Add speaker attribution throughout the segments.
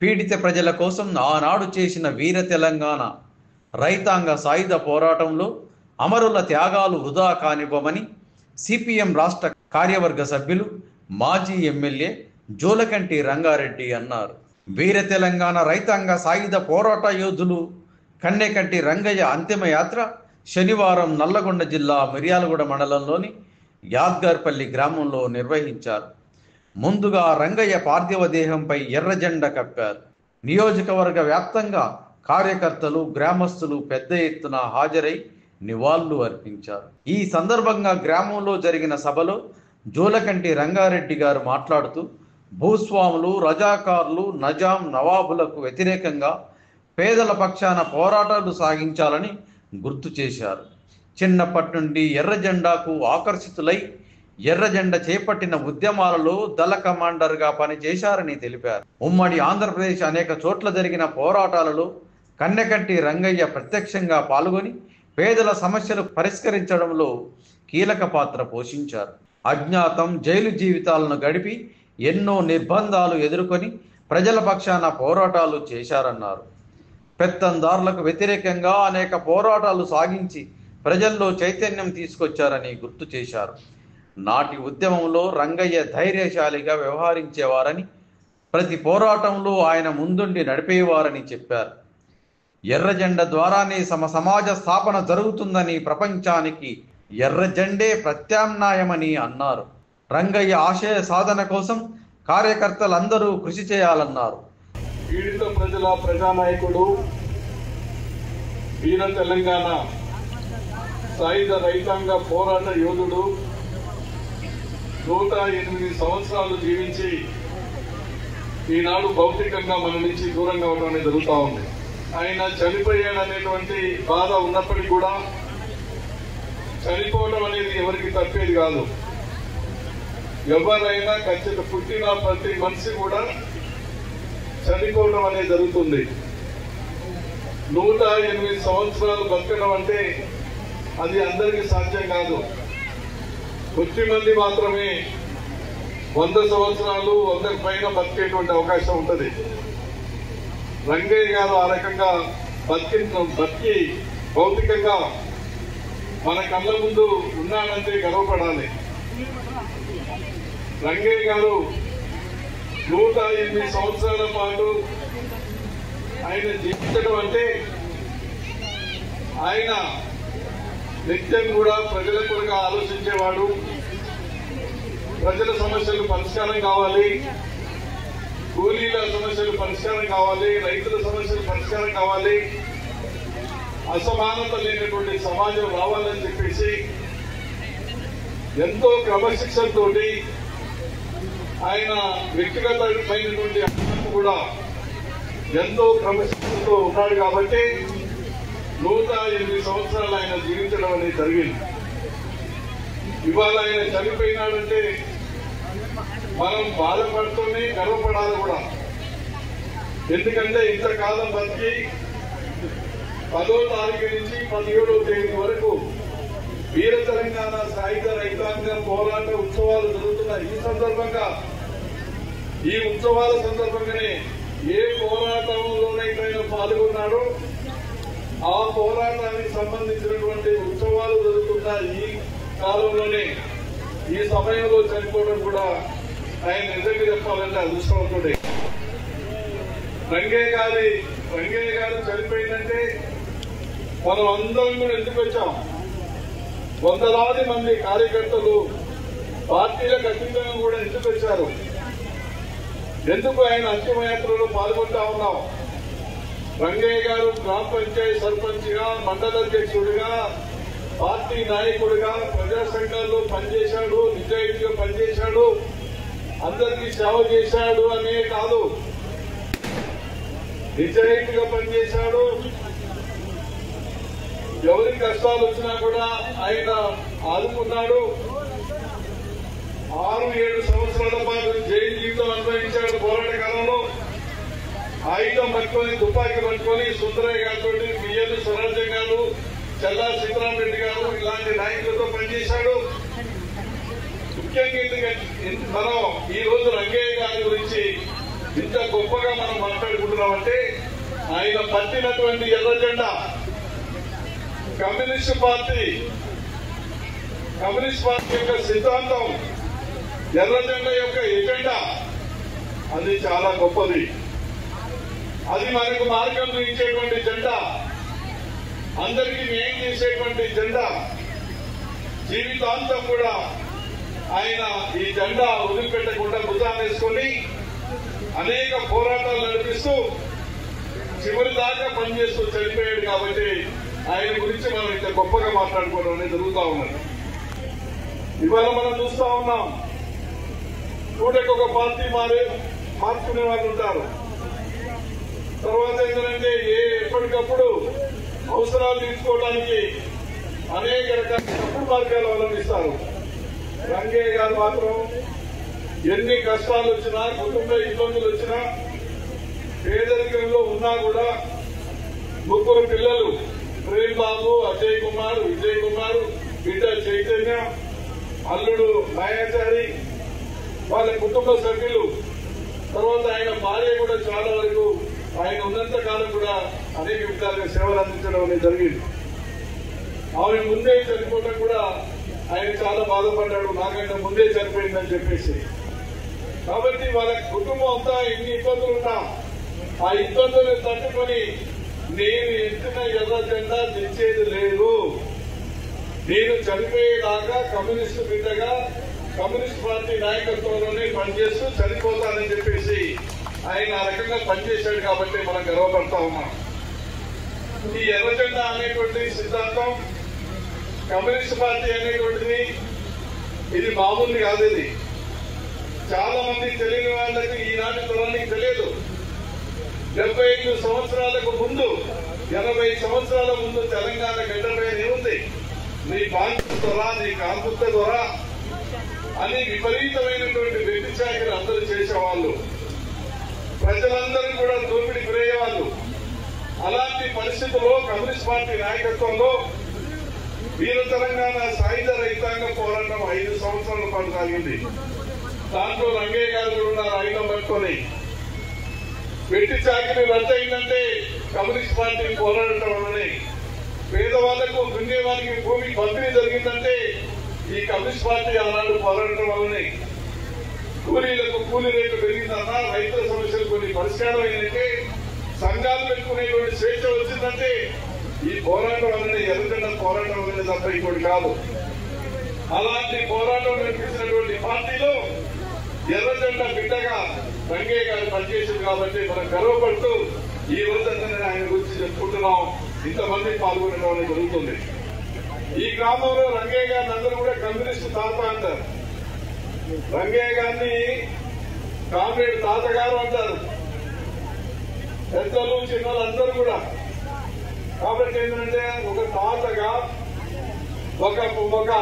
Speaker 1: పీడిత ప్రజల కోసం ఆనాడు చేసిన వీర తెలంగాణ రైతాంగ సాయుధ పోరాటంలో అమరుల త్యాగాలు వృధా కానివ్వమని సిపిఎం రాష్ట్ర కార్యవర్గ సభ్యులు మాజీ ఎమ్మెల్యే జోలకంటి రంగారెడ్డి అన్నారు. వీర తెలంగాణ రైతాంగ సాయుధ పోరాట యోధులు కన్నెకంటి రంగయ్య అంతిమయాత్ర శనివారం నల్లగొండ జిల్లా మిర్యాలగూడ మండలంలోని యాద్గార్పల్లి గ్రామంలో నిర్వహించారు. ముందుగా రంగయ్య పార్థివ దేహంపై ఎర్ర జెండా కప్పారు. నియోజకవర్గ వ్యాప్తంగా కార్యకర్తలు, గ్రామస్తులు పెద్ద ఎత్తున హాజరై నివాళులు అర్పించారు. ఈ సందర్భంగా గ్రామంలో జరిగిన సభలో జోలకంటి రంగారెడ్డి గారు మాట్లాడుతూ భూస్వాములు, రజాకారులు, నజాం, నవాబులకు వ్యతిరేకంగా పేదల పక్షాన పోరాటాలు సాగించాలని గుర్తు చేశారు. చిన్నప్పటి నుండి ఎర్ర జెండాకు ఆకర్షితులై ఎర్ర జెండా చేపట్టిన ఉద్యమాలలో దళ కమాండర్గా పనిచేశారని తెలిపారు. ఉమ్మడి ఆంధ్రప్రదేశ్ అనేక చోట్ల జరిగిన పోరాటాలలో కన్నెకంటి రంగయ్య ప్రత్యక్షంగా పాల్గొని పేదల సమస్యలు పరిష్కరించడంలో కీలక పాత్ర పోషించారు. అజ్ఞాతం, జైలు జీవితాలను గడిపి ఎన్నో నిర్బంధాలు ఎదుర్కొని ప్రజల పక్షాన పోరాటాలు చేశారన్నారు. పెత్తందారులకు వ్యతిరేకంగా అనేక పోరాటాలు సాగించి ప్రజల్లో చైతన్యం తీసుకొచ్చారని గుర్తు చేశారు. నాటి ఉద్యమంలో రంగయ్య ధైర్యశాలిగా వ్యవహరించేవారని, ప్రతి పోరాటంలో ఆయన ముందుండి నడిపేవారని చెప్పారు. ఎర్ర జెండా ద్వారానే సమాజ స్థాపన జరుగుతుందని, ప్రపంచానికి ఎర్ర జెండే ప్రత్యామ్నాయమని అన్నారు. రంగయ్య ఆశయ సాధన కోసం కార్యకర్తలందరూ కృషి చేయాలన్నారు.
Speaker 2: పీడిత ప్రజల ప్రజానాయకుడు, వీర తెలంగాణ సాయుధ రైతాంగ పోరాట యోధుడు, 108 సంవత్సరాలు జీవించి ఈనాడు భౌతికంగా మన నుంచి దూరంగా అవడం జరుగుతూ ఉంది. ఆయన చనిపోయాడనేటువంటి బాధ ఉన్నప్పటికీ కూడా చనిపోవడం అనేది ఎవరికి తప్పేది కాదు. ఎవరైనా ఖచ్చితంగా పుట్టిన ప్రతి మనిషి కూడా చనిపోవడం అనేది జరుగుతుంది. 108 సంవత్సరాలు బతకడం అంటే అది అందరికీ సాధ్యం కాదు. కొద్ది మంది మాత్రమే 100 సంవత్సరాలు 100 పైన బతికేటువంటి అవకాశం ఉంటుంది. రంగయ్య గారు ఆ రకంగా బతికి భౌతికంగా మన కళ్ళ ముందు ఉన్నాడంటే గర్వపడాలి. రంగయ్య గారు 108 సంవత్సరాల పాటు ఆయన జీవించడం అంటే ఆయన నిత్యం కూడా ప్రజల కొరకు ఆలోచించేవాడు. ప్రజల సమస్యలు పరిష్కారం కావాలి, కూలీల సమస్యలు పరిష్కారం కావాలి, రైతుల సమస్యలు పరిష్కారం కావాలి, అసమానత లేనటువంటి సమాజం రావాలని చెప్పేసి ఎంతో క్రమశిక్షణతో ఆయన వ్యక్తిగతమైనటువంటి కూడా ఎంతో క్రమశిక్షణతో ఉన్నాడు. కాబట్టి 108 సంవత్సరాలు ఆయన జీవించడం అనేది జరిగింది. ఇవాళ ఆయన చనిపోయినాడంటే మనం బాధపడుతూనే గర్వపడాలి కూడా. ఎందుకంటే ఇంతకాలం బతికి 10వ తారీఖు నుంచి 17వ తేదీ వరకు వీర తెలంగాణ సాయుధ రైతాంగ పోరాట ఉత్సవాలు జరుగుతున్న ఈ ఉత్సవాల సందర్భంగానే ఏ పోరాటంలోనైతే పాల్గొన్నాడో ఆ పోరాటానికి సంబంధించినటువంటి ఉత్సవాలు జరుగుతున్న ఈ కాలంలోనే ఈ సమయంలో చనిపోవడం కూడా ఆయన నిజంగా చెప్పాలంటే అదృష్టవంతుడే. రంగయ్య గారు చనిపోయిందంటే మనం అందరం కూడా ఎందుకు వచ్చాం? వందలాది మంది కార్యకర్తలు పార్టీలకు అతీతంగా కూడా ఎందుకు వచ్చారు? ఎందుకు ఆయన అంతిమయాత్రలో పాల్గొంటా ఉన్నాం? రంగయ్య గారు గ్రామ పంచాయతీ సర్పంచ్గా, మండల అధ్యక్షుడిగా, పార్టీ నాయకుడిగా ప్రజా సంఘాల్లో పనిచేశాడు, నిజాయితీగా పనిచేశాడు, అందరికీ సేవ చేశాడు అనే కాదు, నిజాయితీగా పనిచేశాడు. ఎవరి కష్టాలు వచ్చినా కూడా ఆయన ఆదుకున్నాడు. 6-7 సంవత్సరాల పాటు జైలు జీవితం అనుభవించాడు. పోరాట కాలంలో ఆయుధం పట్టుకొని, తుపాకీ పట్టుకొని సుందరయ్య గారితో, బియ్యలు స్వరాజ్యం గారు, చల్లా సీతారామరెడ్డి గారు ఇలాంటి నాయకులతో పనిచేశాడు. ముఖ్యంగా మనం ఈ రోజు రంగయ్య గారి గురించి ఇంత గొప్పగా మనం మాట్లాడుకుంటున్నామంటే ఆయన పట్టినటువంటి ఎర్ర జెండా కమ్యూనిస్ట్ పార్టీ యొక్క సిద్ధాంతం, ఎర్ర జెండా యొక్క ఎజెండా అది చాలా గొప్పది. అది మనకు మార్గం చూపించేటువంటి జెండా, అందరికీ న్యాయం చేసేటువంటి జెండా. జీవితాంతం కూడా ఆయన ఈ జెండా వదిలిపెట్టకుండా భుజాన్ని వేసుకొని అనేక పోరాటాలు నడిపిస్తూ చివరి దాకా పనిచేస్తూ చనిపోయాడు. కాబట్టి ఆయన గురించి మనం ఇంత గొప్పగా మాట్లాడుకోవడం అనేది జరుగుతూ ఉన్నది. ఇవాళ మనం చూస్తా ఉన్నాం, చూడకి ఒక పార్టీ మార్చుకునే వాళ్ళు ఉంటారు. తర్వాత ఏంటంటే ఎప్పటికప్పుడు అవసరాలు తీర్చుకోవడానికి అనేక రకాల తప్పుడు మార్గాలు అవలంబిస్తారు. రంగయ్య గారు మాత్రం ఎన్ని కష్టాలు వచ్చినా, కుటుంబ ఇబ్బందులు వచ్చినా, పేదరికంలో ఉన్నా కూడా 3 పిల్లలు ప్రేమ్ బాబు, అజయ్ కుమార్, విజయ్ కుమార్, బిడ్డ చైతన్య, అల్లుడు మాయాచారి, వాళ్ళ కుటుంబ సభ్యులు, తర్వాత ఆయన భార్య కూడా చాలా వరకు ఆయన ఉన్నంత కాలం కూడా అనేక విధాలుగా సేవలు అందించడం అనేది జరిగింది. ఆమె ముందే చనిపోవడం కూడా ఆయన చాలా బాధపడ్డాడు, నాకంటే ముందే చనిపోయిందని చెప్పేసి. కాబట్టి వాళ్ళ కుటుంబం అంతా ఎన్ని ఇబ్బందులు ఉన్నా ఆ ఇబ్బందులు తట్టుకొని నేను ఎత్తిన ఎర్ర జెండా దించేది లేదు, నేను చనిపోయేదాకా కమ్యూనిస్టు బిడ్డగా కమ్యూనిస్ట్ పార్టీ నాయకత్వంలోనే పనిచేస్తూ చనిపోతానని చెప్పేసి ఆయన ఆ రకంగా పనిచేశాడు. కాబట్టి మనం గర్వపడతా ఉన్నాం. ఈ ఎర్ర జెండా అనేటువంటి సిద్ధాంతం, కమ్యూనిస్ట్ పార్టీ అనేటువంటిది ఇది మామూలు కాదు. ఇది చాలా మంది తెలియని వాళ్ళకి, ఈనాటి తరానికి తెలియదు. 75 సంవత్సరాలకు ముందు, 80 సంవత్సరాల ముందు తెలంగాణ గడ్డపై ఏముంది? నీ బాధ్యత ద్వారా, నీ కాంతుత్వ ద్వారా అని విపరీతమైనటువంటి వ్యభిచారికలు అందరూ చేసేవాళ్ళు. ప్రజలందరూ కూడా దోపిడీ గురయ్యేవాళ్ళు. అలాంటి పరిస్థితుల్లో కమ్యూనిస్ట్ పార్టీ నాయకత్వంలో వీర తెలంగాణ సాయుధ రైతాంగ పోరాటం 5 సంవత్సరాల పాటు సాగింది. దాంట్లో రంగయ్య గారు కూడా ఉన్నారు. ఆయుధం పట్టుకొని వెట్టి చాకిరి రద్దయిందంటే కమ్యూనిస్ట్ పార్టీ పోరాడటం వల్లనే. పేదవాళ్లకు దున్నేవానికి భూమి పంపిణీ జరిగిందంటే ఈ కమ్యూనిస్ట్ పార్టీ ఆనాడు పోరాడటం వల్లనే. కూలీలకు కూలీ రేటు పెరిగిందన్నా, రైతుల సమస్యలు కొన్ని పరిష్కారం అయిందంటే, సంఘాలు పెట్టుకునేటువంటి స్వేచ్ఛ వచ్చిందంటే ఈ పోరాటం వల్లనే, ఎర్రజెండా పోరాటం వల్లనే తప్ప ఇంకోటి కాదు. అలాంటి పోరాటం నడిపించినటువంటి పార్టీలో ఎర్రజెండా బిడ్డగా రంగయ్య గారు పనిచేసింది. కాబట్టి మనం గర్వపడుతూ ఈ రోజంతా ఆయన గురించి చెప్పుకుంటున్నాం. ఇంతమంది పాల్గొనడం అనేది జరుగుతుంది. ఈ గ్రామంలో రంగయ్య గారిని అందరూ కూడా కమ్యూనిస్ట్ తాత అంటారు. రంగయ్య గారిని కామ్రేడ్ తాతగారు అంటారు, పెద్దలు చిన్నలు అందరూ కూడా. కాబట్టి ఏంటంటే ఒక తాతగా, ఒక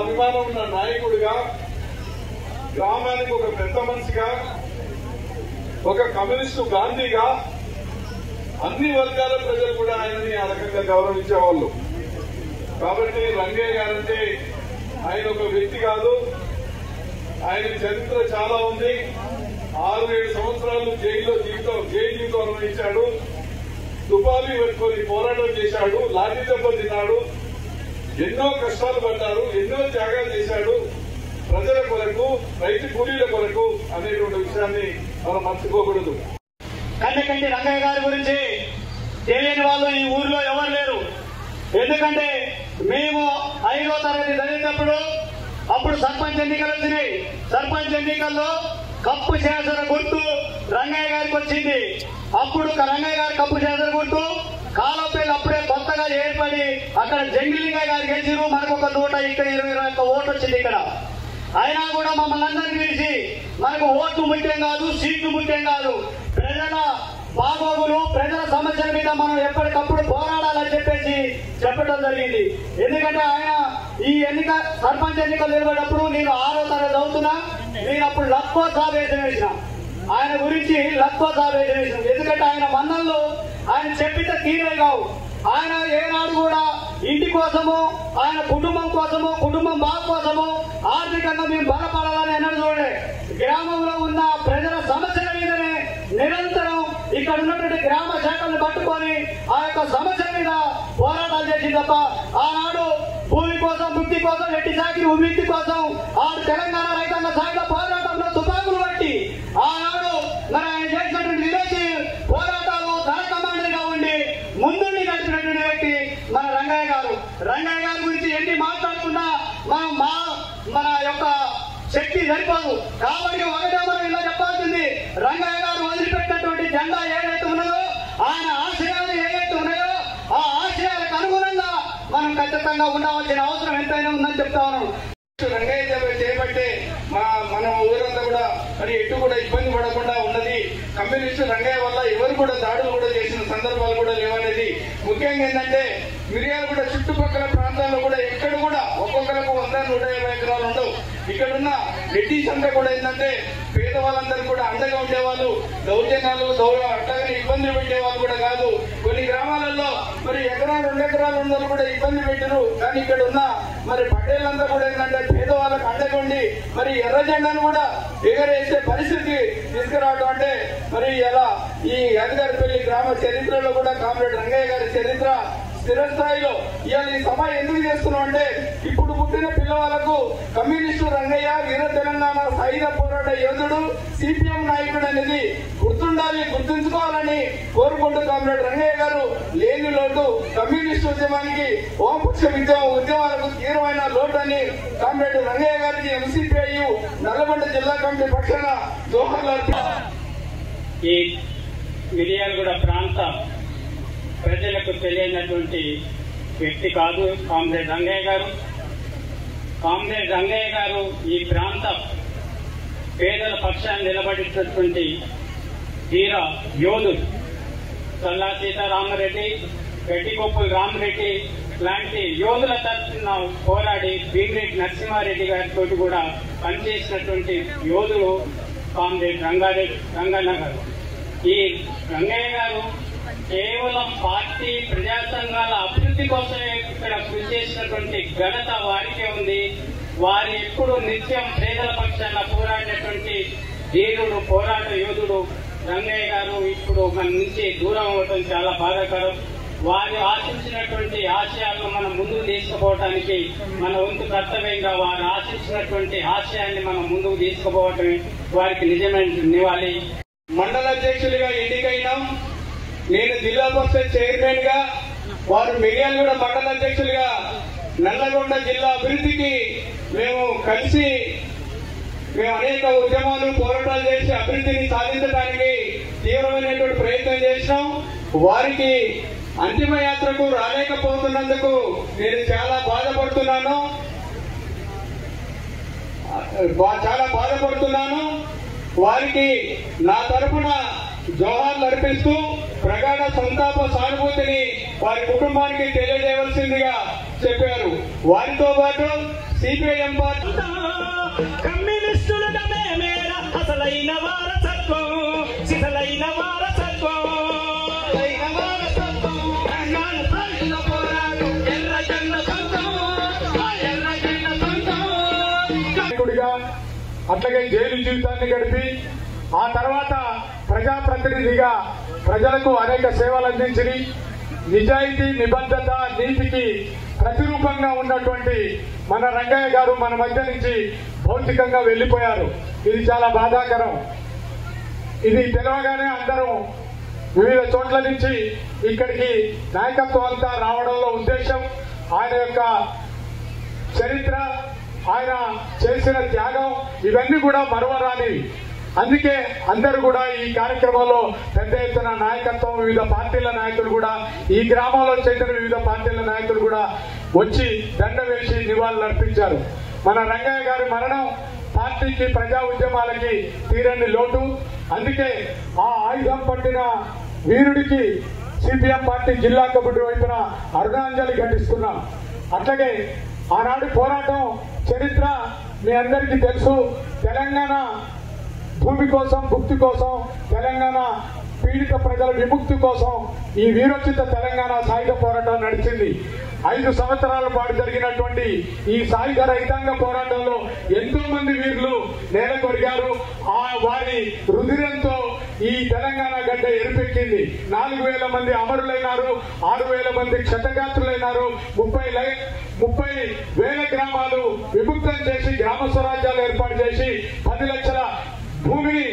Speaker 2: అభిమానం ఉన్న నాయకుడిగా, గ్రామానికి ఒక పెద్ద మనిషిగా, ఒక కమ్యూనిస్టు గాంధీగా అన్ని వర్గాల ప్రజలు కూడా ఆయనని ఆ రకంగా గౌరవించేవాళ్ళు. కాబట్టి రంగయ్య గారంటే ఆయన ఒక వ్యక్తి కాదు, ఆయన చరిత్ర చాలా ఉంది. 6-7 సంవత్సరాలు జైలు జీవితం అనుభవించాడు. తుపాకీ పెట్టుకొని పోరాటం చేశాడు, లాఠీ దెబ్బలు తిన్నాడు, ఎన్నో కష్టాలు పడ్డారు, ఎన్నో త్యాగాలు చేశాడు ప్రజల కొరకు, రైతు కూలీల కొరకు అనేటువంటి విషయాన్ని మనం మర్చిపోకూడదు.
Speaker 3: కంటే రంగయ్య గారి గురించి తెలియని వాళ్ళు ఈ ఊర్లో ఎవరు లేరు. ఎందుకంటే మేము 5వ తరగతి చదివేటప్పుడు అప్పుడు సర్పంచ్ ఎన్నికలు వచ్చినాయి. సర్పంచ్ ఎన్నికల్లో కప్పు చేసర గుర్తు రంగయ్య గారికి వచ్చింది. అప్పుడు రంగయ్య గారి కప్పు చేసర గుర్తు కాలపల్లి అప్పుడే కొత్తగా ఏర్పడి అక్కడ జంగిలింగయ్య గారు గెలిచిరు. మనకు ఒక 120 ఓటు వచ్చింది ఇక్కడ. అయినా కూడా మమ్మల్ని అందరినీ పిలిచి మనకు ఓట్లు ముఖ్యం కాదు, సీట్లు ముఖ్యం కాదు, ప్రజల బాగోగులు, ప్రజల సమస్యల మీద మనం ఎప్పటికప్పుడు పోరాడాలని చెప్పేసి చెప్పడం జరిగింది. ఎందుకంటే ఆయన ఈ సర్పంచ్ ఎన్నికలు నిలబడినప్పుడు నేను 6వ తరగతి చదువుతున్నా. నేను అప్పుడు లక్కో సావేశం వేసిన, ఆయన గురించి లక్కో సావేశం వేసిన. ఎందుకంటే ఆయన మన్నల్లో ఆయన చెప్పితే తీరే కావు. ఆయన ఏనాడు కూడా ఇంటి కోసము, ఆయన కుటుంబం కోసము, కుటుంబం బాగు కోసము ఆర్థికంగా మేము బలపడాలని అన్నాడు. చూడండి, గ్రామంలో ఉన్న ప్రజల సమస్యల మీదనే నిరంతరం ఇక్కడ ఉన్నటువంటి గ్రామ శాఖలను పట్టుకొని ఆ యొక్క సమస్య మీద పోరాటాలు చేసింది తప్ప ఆనాడు భూమి కోసం, ముక్తి కోసం, ఎట్టి చాకిరి ఉమ్మిక్తి కోసం ఆడు తెలంగాణ రైతాంగ సాయుధ పోరాటంలో తుపాకులు పట్టి ఆనాడు మరి ఆయన చేసినటువంటి విదేశీ పోరాటాలు ధన కమాండర్గా ఉండి ముందుండి నడిపినటువంటి వ్యక్తి మన రంగయ్య గారు. రంగయ్య గారి గురించి ఎన్ని మాట్లాడుకున్నా మన యొక్క శక్తి సరిపోదు. కాబట్టి ఒకటే మనం ఇలా చెప్పాల్సింది, రంగయ్య గారు వదిలిపెట్టినటువంటి జెండా ఏదైతే ఉన్నదో, ఆయన ఆశయాలు ఏదైతే ఉన్నాయో ఆ ఆశయాలకు అనుగుణంగా మనం ఖచ్చితంగా ఉండవలసిన అవసరం ఎంతైనా ఉందని చెప్తా ఉన్నాను.
Speaker 2: రంగయ్య చేపట్టే మన ఊరంతా కూడా మరి ఎటు కూడా ఇబ్బంది పడకుండా ఉన్నది. కమ్యూనిస్టు రంగయ్య వల్ల ఎవరు కూడా దాడులు కూడా చేసిన సందర్భాలు కూడా లేవనేది. ముఖ్యంగా ఏంటంటే మిర్యాలగూడ చుట్టుపక్కల ప్రాంతాల్లో కూడా ఎక్కడ కూడా ఒక్కొక్కరికి 100-150 ఎకరాలు ఉండవు. ఇక్కడున్న రెడ్డిస్ అంతా కూడా ఏంటంటే పేదవాళ్ళందరూ కూడా అండగా ఉండేవాళ్ళు, దౌర్జన్యాలు అట్లాగని ఇబ్బందులు పెట్టేవాళ్ళు కూడా కాదు. కొన్ని గ్రామాలలో మరి 1-2 ఎకరాలు ఉన్న కూడా ఇబ్బంది పెట్టరు. కానీ ఇక్కడ ఉన్న మరి పట్టేళ్ళంతా కూడా ఏంటంటే పేదవాళ్ళకు అండగా ఉండి మరి ఎర్ర జెండాను కూడా ఎగరేసే పరిస్థితి తీసుకురావడం అంటే మరి ఇలా ఈ యాదగారిపల్లి గ్రామ చరిత్రలో కూడా కామ్రేడ్ రంగయ్య గారి చరిత్ర స్థిరస్థాయిలో ఇవాళ ఈ సభ ఎందుకు చేస్తున్నాం అంటే ఇప్పుడు పుట్టిన పిల్లవాళ్లకు కమ్యూనిస్టు రంగయ్య వీర తెలంగాణ సాయుధ పోరాట యోధుడు, సిపిఎం నాయకుడు అనేది గుర్తుండాలి, గుర్తుంచుకోవాలని కోరుకుంటూ కామ్రేడ్ రంగయ్య గారు లేని లోటు కమ్యూనిస్టు ఉద్యమానికి, వామపక్ష ఉద్యమాలకు తీవ్రమైన లోటు అని కామ్రేడ్ రంగయ్య గారికి ఎంసీపీఐ నల్లగొండ జిల్లా కమిటీ పక్షాన జోహార్లు అర్పించారు.
Speaker 4: ఈ మిర్యాలగూడ ప్రాంత ప్రజలకు తెలియనటువంటి వ్యక్తి కాదు కామ్రేడ్ రంగయ్య గారు. కామ్రేడ్ రంగయ్య గారు ఈ ప్రాంత పేదల పక్షాన్ని నిలబడినటువంటి ధీర యోధుడు. చల్లా సీతారామరెడ్డి, గట్టికొప్పుల రామరెడ్డి లాంటి యోధుల తరఫున పోరాడి భీమిరెడ్డి నరసింహారెడ్డి గారితో కూడా పనిచేసినటువంటి యోధుడు కామ్రేడ్ రంగన్న గారు. ఈ రంగయ్య గారు కేవలం పార్టీ ప్రజా సంఘాల అభివృద్ధి కోసమే ఇక్కడ కృషి చేసినటువంటి ఘనత వారికే ఉంది. వారు ఎప్పుడు నిత్యం పేదల పక్షాన పోరాడినటువంటి ధీరుడు, పోరాట యోధుడు రంగయ్య గారు ఇప్పుడు మన నుంచి దూరం అవ్వడం చాలా బాధాకరం. వారు ఆశించినటువంటి ఆశయాలను మనం ముందుకు తీసుకుపోవడానికి మన వంతు కర్తవ్యంగా వారు ఆశించినటువంటి ఆశయాన్ని మనం ముందుకు తీసుకుపోవటమే వారికి నిజమైన నివాళి.
Speaker 2: మండల అధ్యక్షులుగా ఎన్నికైనాం. నేను జిల్లా పరిషత్ చైర్మన్ గా, వారు మిర్యాలగూడ మండల అధ్యక్షులుగా నల్లగొండ జిల్లా అభివృద్ధికి మేము కలిసి అనేక ఉద్యమాలు, పోరాటాలు చేసి అభివృద్ధిని సాధించడానికి తీవ్రమైనటువంటి ప్రయత్నం చేసినాం. వారికి అంతిమ యాత్రకు రాలేకపోతున్నందుకు నేను చాలా బాధపడుతున్నాను. వారికి నా తరఫున జోహార్లు అర్పిస్తూ ప్రగాఢ సంతాప సానుభూతిని వారి కుటుంబానికి తెలియజేయవలసిందిగా చెప్పారు. వారితో పాటు సిపిఐఎం పార్టీ
Speaker 5: కమ్యూనిస్టులుగా మేమేరా అసలైన వారసత్వం, సిసలైన వారసత్వం,
Speaker 2: అట్లాగే జైలు జీవితాన్ని గడిపి ఆ తర్వాత ప్రజాప్రతినిధిగా ప్రజలకు అనేక సేవలు అందించి నిజాయితీ, నిబద్ధత, నీతికి ప్రతిరూపంగా ఉన్నటువంటి మన రంగయ్య గారు మన మధ్య నుంచి భౌతికంగా వెళ్లిపోయారు. ఇది చాలా బాధాకరం. ఇది తెలవగానే అందరం వివిధ చోట్ల నుంచి ఇక్కడికి నాయకత్వం అంతా రావడంలో ఉద్దేశం ఆయన యొక్క చరిత్ర, ఆయన చేసిన త్యాగం ఇవన్నీ కూడా మరువరానివి. అందుకే అందరూ కూడా ఈ కార్యక్రమంలో పెద్ద ఎత్తున నాయకత్వం, వివిధ పార్టీల నాయకులు కూడా, ఈ గ్రామంలో చెందిన వివిధ పార్టీల నాయకులు కూడా వచ్చి దండ వేసి నివాళులు అర్పించారు. మన రంగయ్య గారి మరణం పార్టీకి, ప్రజా ఉద్యమాలకి తీరని లోటు. అందుకే ఆ ఆయుధం పట్టిన వీరుడికి సిపిఎం పార్టీ జిల్లా కమిటీ వైపున అరుణాంజలి ఘటిస్తున్నాం. అట్లాగే ఆనాడు పోరాటం చరిత్ర మీ అందరికీ తెలుసు. తెలంగాణ భూమి కోసం, భుక్తి కోసం, తెలంగాణ పీడిత ప్రజల విముక్తి కోసం ఈ వీరోచిత తెలంగాణ సాయుధ పోరాటం నడిచింది. 5 సంవత్సరాల పాటు జరిగినటువంటి ఈ సాయుధ రైతాంగ పోరాటంలో ఎంతో మంది వీరులు నేల కొరిగారు. వారి రుధిరంతో ఈ తెలంగాణ గడ్డ ఎరుపెక్కింది. 4,000 మంది అమరులైనారు, 6,000 మంది క్షతగాత్రులైనారు, 30,000 గ్రామాలు విముక్తం చేసి గ్రామ స్వరాజ్యాలు ఏర్పాటు చేసి 10 లక్షల భూమిని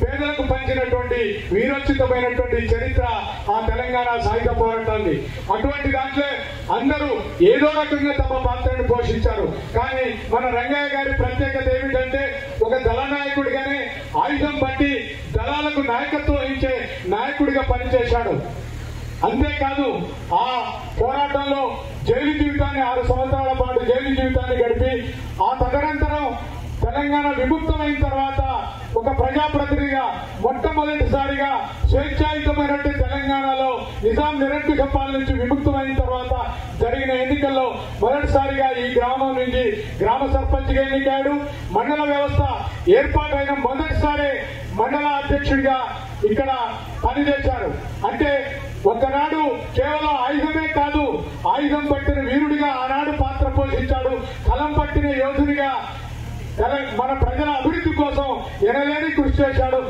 Speaker 2: పేదలకు పంచినటువంటి వీరోచితమైనటువంటి చరిత్ర ఆ తెలంగాణ సాయుధ పోరాటాన్ని. అటువంటి దాంట్లో అందరూ ఏదో రకంగా తమ పాత్రను పోషించారు. కానీ మన రంగయ్య గారి ప్రత్యేకత ఏమిటంటే ఒక దళనాయకుడిగానే ఆయుధం పట్టి దళాలకు నాయకత్వం వహించే నాయకుడిగా పనిచేశాడు. అంతేకాదు ఆ పోరాటంలో జైలు జీవితాన్ని 6 సంవత్సరాల పాటు జైలు జీవితాన్ని గడిపి ఆ తదనంతరం తెలంగాణ విముక్తమైన తర్వాత ఒక ప్రజాప్రతినిధిగా మొట్టమొదటిసారిగా స్వేచ్ఛాయుతమైనటువంటి తెలంగాణలో నిజాం నిరంకుశ పాలన నుంచి విముక్తమైన తర్వాత జరిగిన ఎన్నికల్లో మొదటిసారిగా ఈ గ్రామం నుంచి గ్రామ సర్పంచ్గా ఎన్నికాడు. మండల వ్యవస్థ ఏర్పాటైన మొదటిసారి మండల అధ్యక్షుడిగా ఇక్కడ పనిచేశారు. అంటే ఒకనాడు కేవలం ఆయుధమే కాదు, ఆయుధం పట్టిన వీరుడిగా ఆనాడు పాత్ర పోషించాడు. కలం పట్టిన యోధుడిగా మన ప్రజల అభివృద్ధి కోసం ఎనలేని కృషి చేశాడు.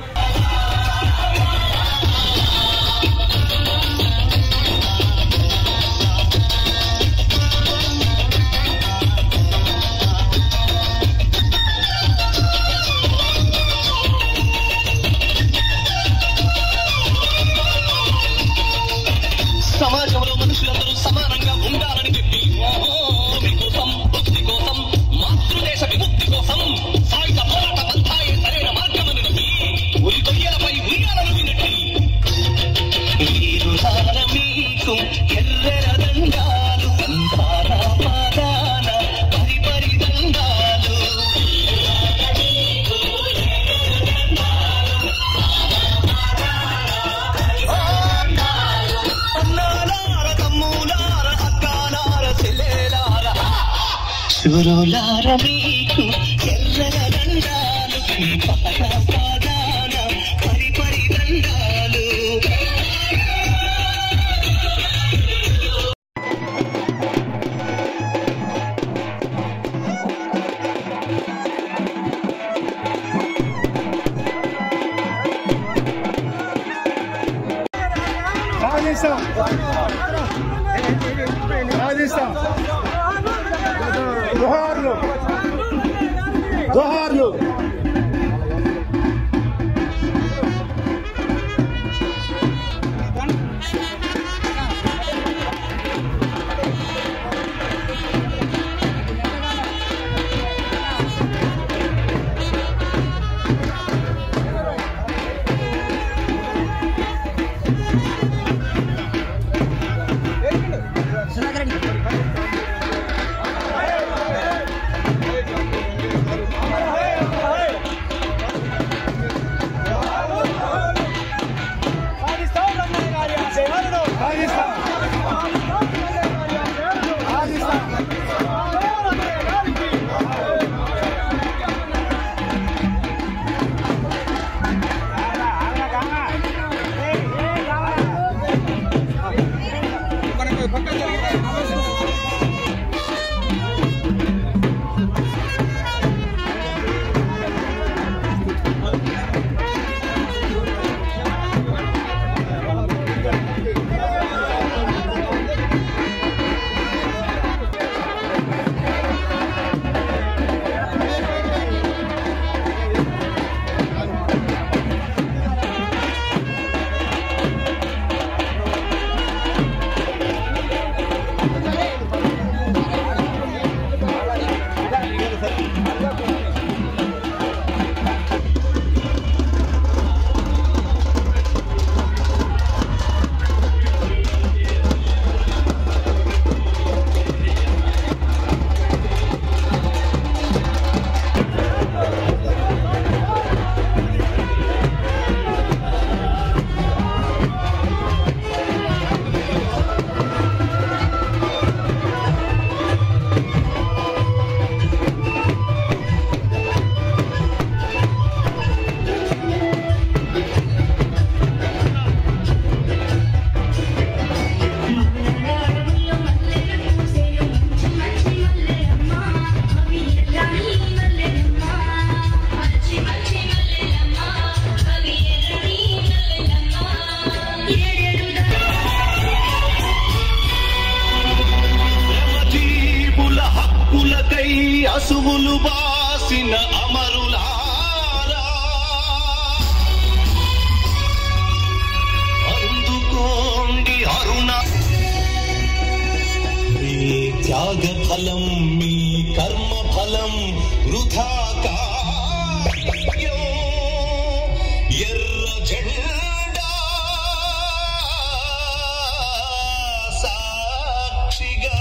Speaker 6: సమాజంలో మనుషులందరూ సమానంగా ఉండాలని చెప్పి మీకోసం, భక్తి కోసం, మాతృదేశ విముక్తి కోసం సాయుధ పోరాట బంధాయే సరైన మార్గమని నమ్మి ఉరి కొయ్యలపై ఉయ్యాలను వినట్టి వీరులార మీకు ఎర్రెర దండాలు, అందాల పాదాన పరిపరి దండాలు. శూరులార మీకు ఎర్రల దండాలు, పాదాన పరిపరి దండాలు.
Speaker 2: జోహార్లు.
Speaker 6: కై అసువులు బాసిన అమరులారా అందుకోండి అరుణ మీ త్యాగ ఫలం మీ కర్మ ఫలం వృథా కాయం ఎర్ర జెండా సాక్షిగా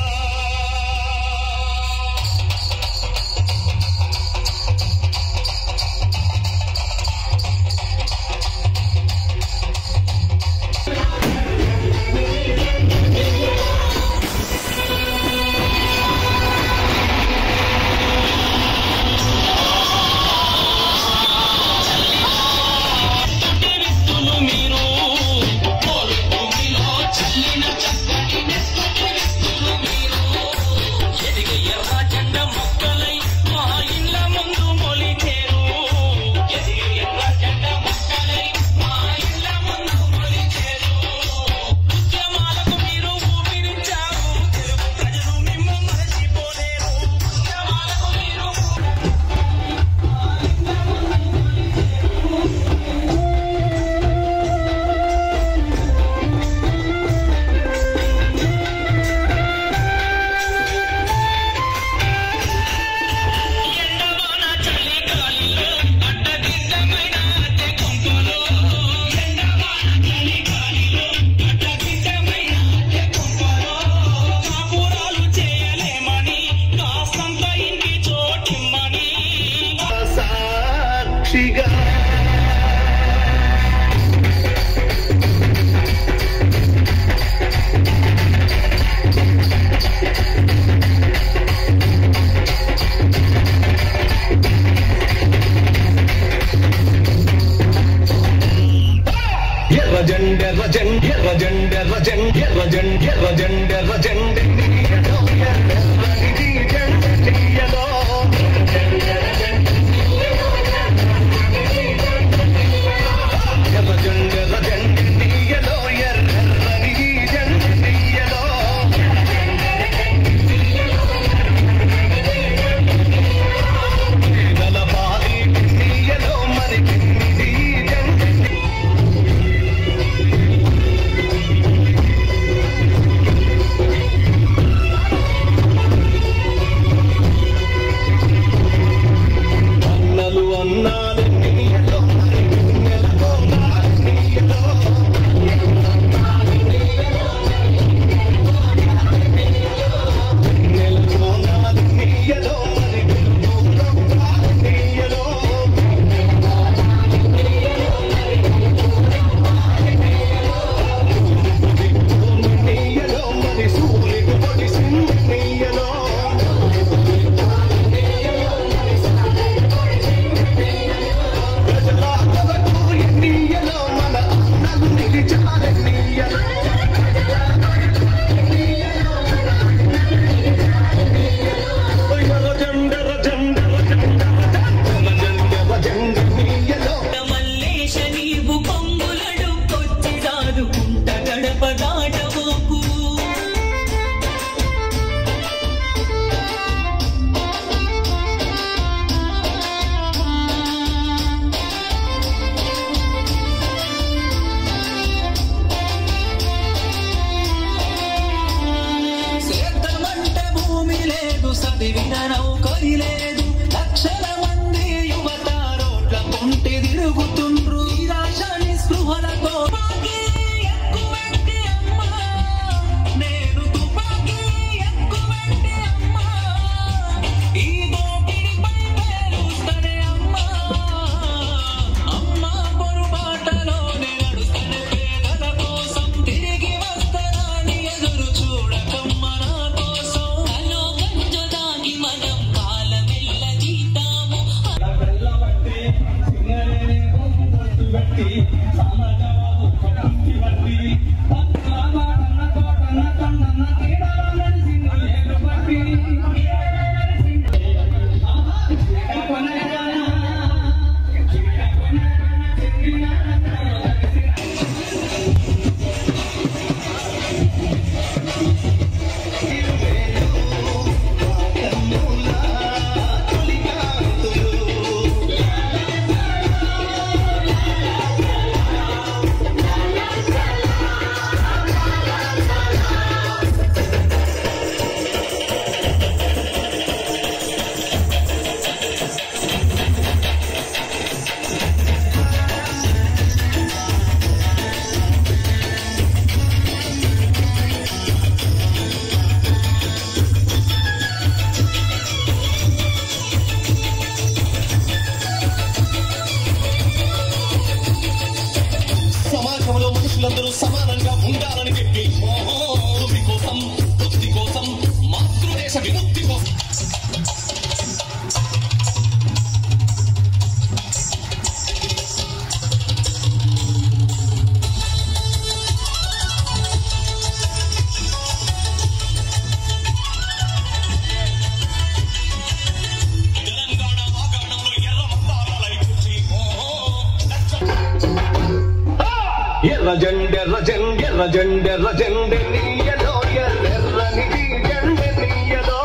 Speaker 6: ఎర్ర జెండెర్ర జెండెర్ర జెండెర్ర జెండె నీయలో ఎర్రెర్రని జెండె నీయలో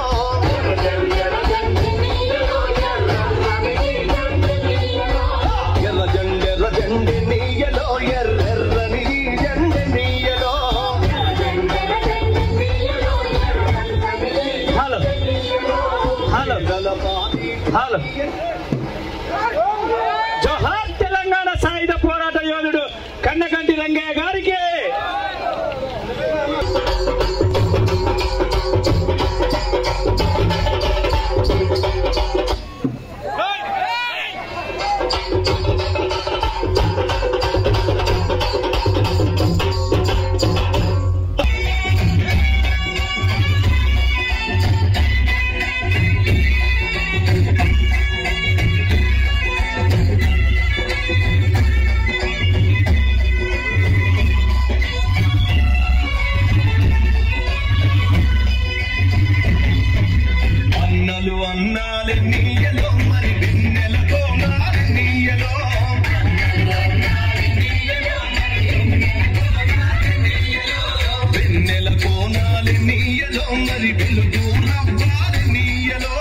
Speaker 6: ఎర్ర జెండెర్ర జెండె నీయలో ఎర్రెర్రని జెండె నీయలో
Speaker 3: హలో హలో హలో జోహార్ తెలంగాణ సాయుధ పోరాట యోధుడు కన్నగంటి రంగయ్య గారికి.
Speaker 6: అన్నాలే నీయలో మరి వెన్నెల కోనాలే నీయలో వెన్నెల కోనాలే నీయలో మరి వెలుగు రవ్వాలే నీయలో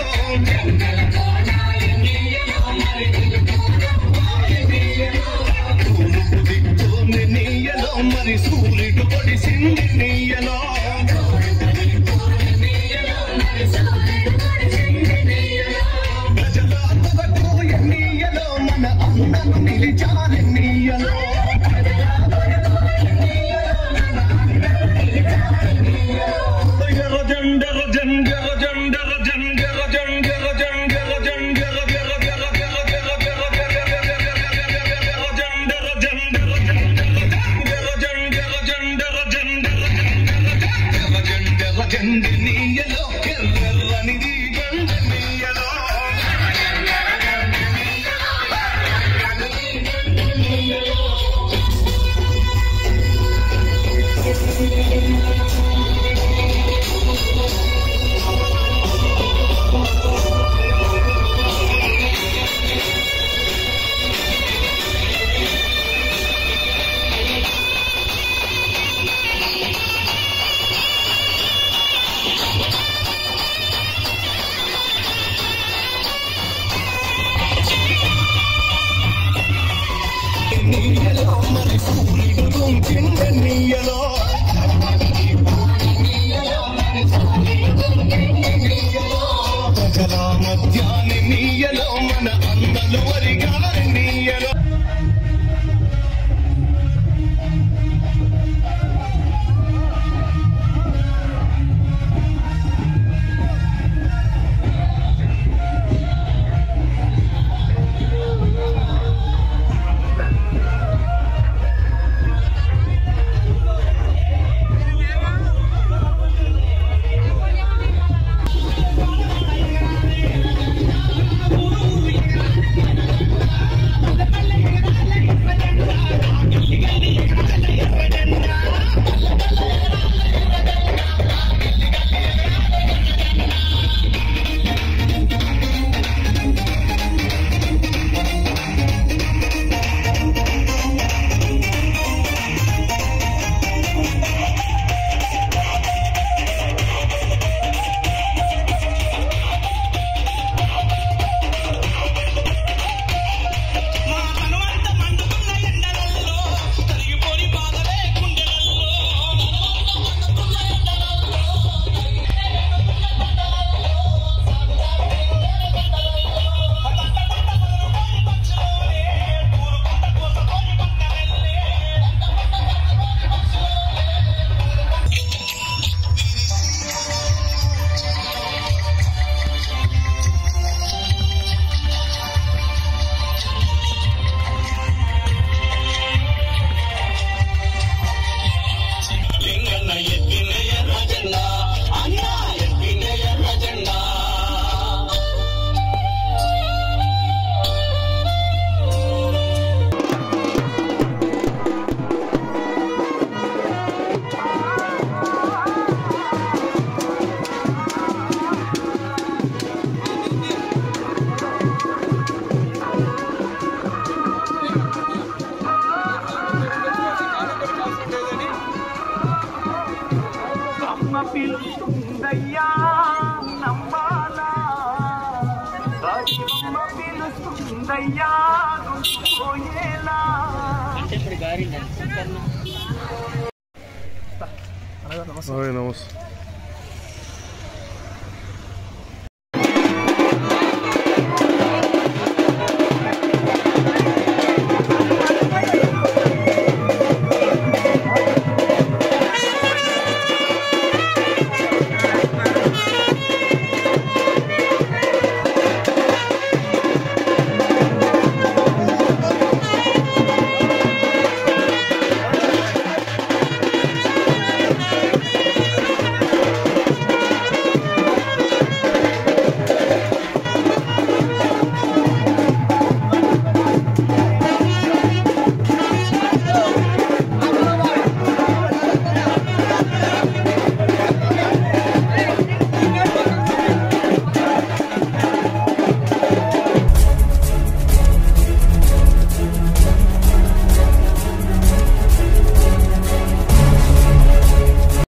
Speaker 6: తూర్పు దిక్కునే నీయలో మరి సూర్యుడు పొడిసింది నీయలో మధ్యాహ్న నీయలో మన అందలు వరిగా నీయలో
Speaker 5: దైవమ్మ పిలుస్తుందయ్యా పోయేలా.
Speaker 7: నమస్తే.